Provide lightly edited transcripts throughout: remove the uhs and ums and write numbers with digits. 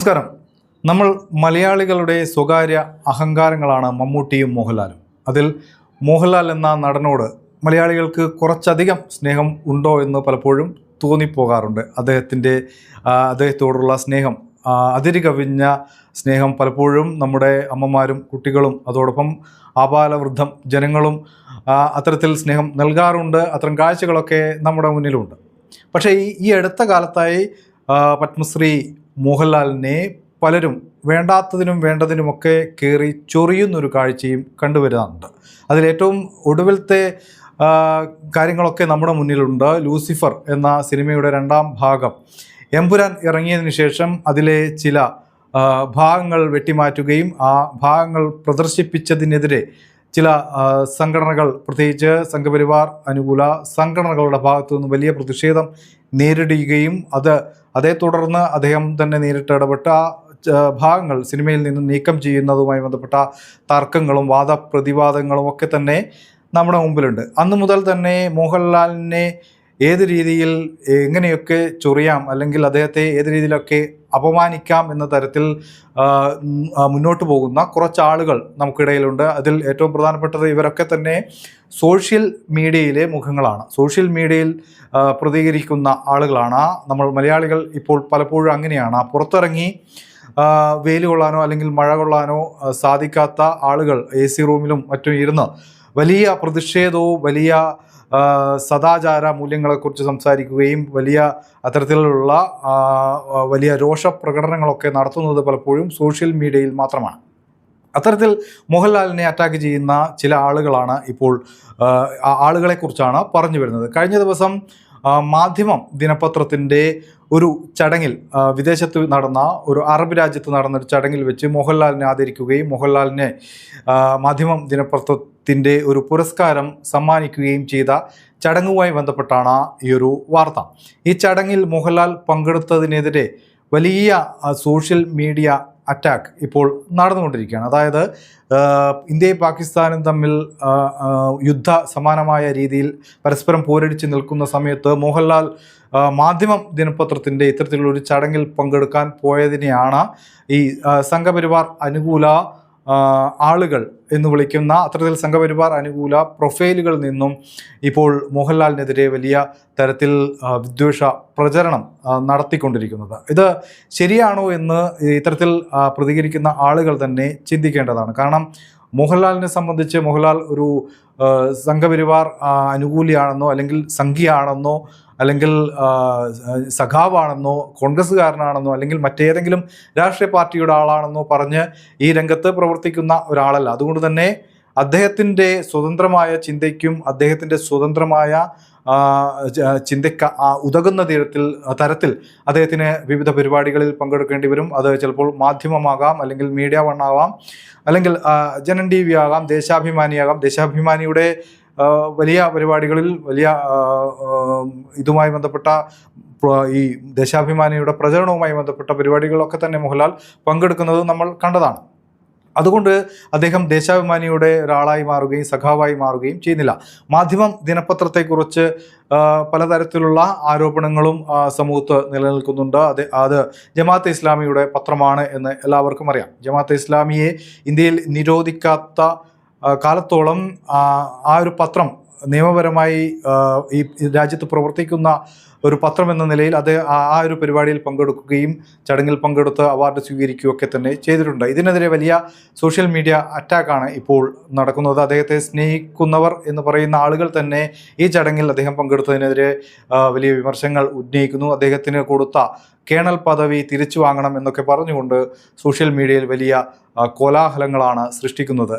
നമസ്കാരം. നമ്മൾ മലയാളികളുടെ സ്വകാര്യ അഹങ്കാരങ്ങളാണ് മമ്മൂട്ടിയും മോഹൻലാലും. അതിൽ മോഹൻലാൽ എന്ന നടനോട് മലയാളികൾക്ക് കുറച്ചധികം സ്നേഹം ഉണ്ടോ എന്ന് പലപ്പോഴും തോന്നിപ്പോകാറുണ്ട്. അദ്ദേഹത്തോടുള്ള സ്നേഹം, അതിരുകവിഞ്ഞ സ്നേഹം പലപ്പോഴും നമ്മുടെ അമ്മമാരും കുട്ടികളും അതോടൊപ്പം ആബാലവൃദ്ധം ജനങ്ങളും അത്തരത്തിൽ സ്നേഹം നൽകാറുണ്ട്. അത്തരം കാഴ്ചകളൊക്കെ നമ്മുടെ മുന്നിലുണ്ട്. പക്ഷേ ഈ അടുത്ത കാലത്തായി പത്മശ്രീ മോഹൻലാലിനെ പലരും വേണ്ടാത്തതിനും വേണ്ടതിനുമൊക്കെ കയറി ചൊറിയുന്നൊരു കാഴ്ചയും കണ്ടുവരുന്നുണ്ട്. അതിലേറ്റവും ഒടുവിലത്തെ കാര്യങ്ങളൊക്കെ നമ്മുടെ മുന്നിലുണ്ട്. ലൂസിഫർ എന്ന സിനിമയുടെ 2ാം ഭാഗം എമ്പുരാൻ ഇറങ്ങിയതിന് ശേഷം അതിലെ ചില ഭാഗങ്ങൾ വെട്ടിമാറ്റുകയും ആ ഭാഗങ്ങൾ പ്രദർശിപ്പിച്ചതിനെതിരെ ചില സംഘടനകൾ, പ്രത്യേകിച്ച് സംഘപരിവാർ അനുകൂല സംഘടനകളുടെ ഭാഗത്തു നിന്ന് വലിയ പ്രതിഷേധം നേരിടുകയും അതേ തുടർന്ന് അദ്ദേഹം തന്നെ നേരിട്ട് ഇടപെട്ട ഭാഗങ്ങൾ സിനിമയിൽ നിന്ന് നീക്കം ചെയ്യുന്നതുമായി ബന്ധപ്പെട്ട തർക്കങ്ങളും വാദപ്രതിവാദങ്ങളും ഒക്കെ തന്നെ നമ്മുടെ മുമ്പിലുണ്ട്. അന്നു മുതൽ തന്നെ മോഹൻലാലിനെ ഏത് രീതിയിൽ എങ്ങനെയൊക്കെ ചൊറിയാം, അല്ലെങ്കിൽ അദ്ദേഹത്തെ ഏത് രീതിയിലൊക്കെ അപമാനിക്കാം എന്ന തരത്തിൽ മുന്നോട്ട് പോകുന്ന കുറച്ച് ആളുകൾ നമുക്കിടയിലുണ്ട്. അതിൽ ഏറ്റവും പ്രധാനപ്പെട്ടത് ഇവരൊക്കെ തന്നെ സോഷ്യൽ മീഡിയയിലെ മുഖങ്ങളാണ്. സോഷ്യൽ മീഡിയയിൽ പ്രതികരിക്കുന്ന ആളുകളാണ്. നമ്മൾ മലയാളികൾ ഇപ്പോൾ പലപ്പോഴും അങ്ങനെയാണ്. പുറത്തിറങ്ങി വെയിൽ കൊള്ളാനോ അല്ലെങ്കിൽ മഴ കൊള്ളാനോ സാധിക്കാത്ത ആളുകൾ AC റൂമിലും മറ്റും ഇരുന്ന് വലിയ പ്രതിഷേധവും വലിയ സദാചാര മൂല്യങ്ങളെക്കുറിച്ച് സംസാരിക്കുകയും അത്തരത്തിലുള്ള വലിയ രോഷപ്രകടനങ്ങളൊക്കെ നടത്തുന്നത് പലപ്പോഴും സോഷ്യൽ മീഡിയയിൽ മാത്രമാണ്. അത്തരത്തിൽ മോഹൻലാലിനെ അറ്റാക്ക് ചെയ്യുന്ന ചില ആളുകളാണ് ഇപ്പോൾ ആളുകളെക്കുറിച്ചാണ് പറഞ്ഞു വരുന്നത്. കഴിഞ്ഞ ദിവസം മാധ്യമം ദിനപത്രത്തിൻ്റെ ഒരു ചടങ്ങിൽ, വിദേശത്ത് നടന്ന ഒരു അറബ് രാജ്യത്ത് നടന്നൊരു ചടങ്ങിൽ വെച്ച് മോഹൻലാലിനെ ആദരിക്കുകയും മോഹൻലാലിനെ മാധ്യമം ദിനപത്രത്തിൻ്റെ ഒരു പുരസ്കാരം സമ്മാനിക്കുകയും ചെയ്ത ചടങ്ങുമായി ബന്ധപ്പെട്ടാണ് ഈ ഒരു വാർത്ത. ഈ ചടങ്ങിൽ മോഹൻലാൽ പങ്കെടുത്തതിനെതിരെ വലിയ സോഷ്യൽ മീഡിയ അറ്റാക്ക് ഇപ്പോൾ നടന്നുകൊണ്ടിരിക്കുകയാണ്. അതായത് ഇന്ത്യയും പാകിസ്ഥാനും തമ്മിൽ യുദ്ധ സമാനമായ രീതിയിൽ പരസ്പരം പോരടിച്ച് നിൽക്കുന്ന സമയത്ത് മോഹൻലാൽ മാധ്യമം ദിനപത്രത്തിൻ്റെ ഇത്തരത്തിലുള്ളൊരു ചടങ്ങിൽ പങ്കെടുക്കാൻ പോയതിനെയാണ് ഈ സംഘപരിവാർ അനുകൂല ആളുകൾ എന്ന് വിളിക്കുന്ന അത്തരത്തിൽ സംഘപരിവാർ അനുകൂല പ്രൊഫൈലുകളിൽ നിന്നും ഇപ്പോൾ മോഹൻലാലിനെതിരെ വലിയ തരത്തിൽ വിദ്വേഷ പ്രചരണം നടത്തിക്കൊണ്ടിരിക്കുന്നത്. ഇത് ശരിയാണോ എന്ന് ഇത്തരത്തിൽ പ്രതികരിക്കുന്ന ആളുകൾ തന്നെ ചിന്തിക്കേണ്ടതാണ്. കാരണം മോഹൻലാലിനെ സംബന്ധിച്ച് മോഹൻലാൽ ഒരു സംഘപരിവാർ അനുകൂലിയാണെന്നോ അല്ലെങ്കിൽ സംഘിയാണെന്നോ അല്ലെങ്കിൽ സഖാവാണെന്നോ കോൺഗ്രസ്സുകാരനാണെന്നോ അല്ലെങ്കിൽ മറ്റേതെങ്കിലും രാഷ്ട്രീയ പാർട്ടിയുടെ ആളാണെന്നോ പറഞ്ഞ് ഈ രംഗത്ത് പ്രവർത്തിക്കുന്ന ഒരാളല്ല. അതുകൊണ്ട് തന്നെ അദ്ദേഹത്തിൻ്റെ സ്വതന്ത്രമായ ചിന്തയ്ക്കും അദ്ദേഹത്തിൻ്റെ സ്വതന്ത്രമായ ചിന്തയ്ക്ക് ഉതകുന്ന തരത്തിൽ അദ്ദേഹത്തിന് വിവിധ പരിപാടികളിൽ പങ്കെടുക്കേണ്ടി വരും. അത് ചിലപ്പോൾ മാധ്യമമാകാം, അല്ലെങ്കിൽ മീഡിയ വൺ ആവാം, അല്ലെങ്കിൽ ജനൻ TV ആകാം, ദേശാഭിമാനിയാകാം. ദേശാഭിമാനിയുടെ വലിയ പരിപാടികളിൽ ഇതുമായി ബന്ധപ്പെട്ട ഈ ദേശാഭിമാനിയുടെ പ്രചരണവുമായി ബന്ധപ്പെട്ട പരിപാടികളൊക്കെ തന്നെ മോഹൻലാൽ പങ്കെടുക്കുന്നത് നമ്മൾ കണ്ടതാണ്. അതുകൊണ്ട് അദ്ദേഹം ദേശാഭിമാനിയുടെ ഒരാളായി മാറുകയും സഖാവായി മാറുകയും ചെയ്യുന്നില്ല. മാധ്യമം ദിനപത്രത്തെക്കുറിച്ച് പലതരത്തിലുള്ള ആരോപണങ്ങളും സമൂഹത്ത് നിലനിൽക്കുന്നുണ്ട്. അത് ജമാഅത്തെ ഇസ്ലാമിയുടെ പത്രമാണ് എന്ന് എല്ലാവർക്കും അറിയാം. ജമാഅത്തെ ഇസ്ലാമിയെ ഇന്ത്യയിൽ നിരോധിക്കാത്ത കാലത്തോളം ആ ഒരു പത്രം നിയമപരമായി ഈ രാജ്യത്ത് പ്രവർത്തിക്കുന്ന ഒരു പത്രം എന്ന നിലയിൽ ആ ഒരു പരിപാടിയിൽ പങ്കെടുക്കുകയും ചടങ്ങിൽ പങ്കെടുത്ത് അവാർഡ് സ്വീകരിക്കുകയൊക്കെ തന്നെ ചെയ്തിട്ടുണ്ട്. ഇതിനെതിരെ വലിയ സോഷ്യൽ മീഡിയ അറ്റാക്കാണ് ഇപ്പോൾ നടക്കുന്നത്. അദ്ദേഹത്തെ സ്നേഹിക്കുന്നവർ എന്ന് പറയുന്ന ആളുകൾ തന്നെ ഈ ചടങ്ങിൽ അദ്ദേഹം പങ്കെടുത്തതിനെതിരെ വലിയ വിമർശനങ്ങൾ ഉന്നയിക്കുന്നു. അദ്ദേഹത്തിന് കൊടുത്ത കേണൽ പദവി തിരിച്ചു വാങ്ങണം എന്നൊക്കെ പറഞ്ഞുകൊണ്ട് സോഷ്യൽ മീഡിയയിൽ വലിയ കോലാഹലങ്ങളാണ് സൃഷ്ടിക്കുന്നത്.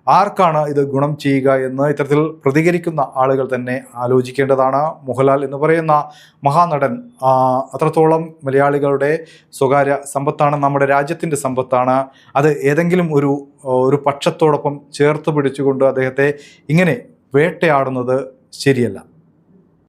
ആർക്കാണ് ഇത് ഗുണം ചെയ്യുക എന്ന് ഇത്തരത്തിൽ പ്രതികരിക്കുന്ന ആളുകൾ തന്നെ ആലോചിക്കേണ്ടതാണ്. മോഹൻലാൽ എന്ന് പറയുന്ന മഹാനടൻ അത്രത്തോളം മലയാളികളുടെ സ്വകാര്യ സമ്പത്താണ്, നമ്മുടെ രാജ്യത്തിൻ്റെ സമ്പത്താണ്. അത് ഏതെങ്കിലും ഒരു പക്ഷത്തോടൊപ്പം ചേർത്ത് പിടിച്ചുകൊണ്ട് അദ്ദേഹത്തെ ഇങ്ങനെ വേട്ടയാടുന്നത് ശരിയല്ല.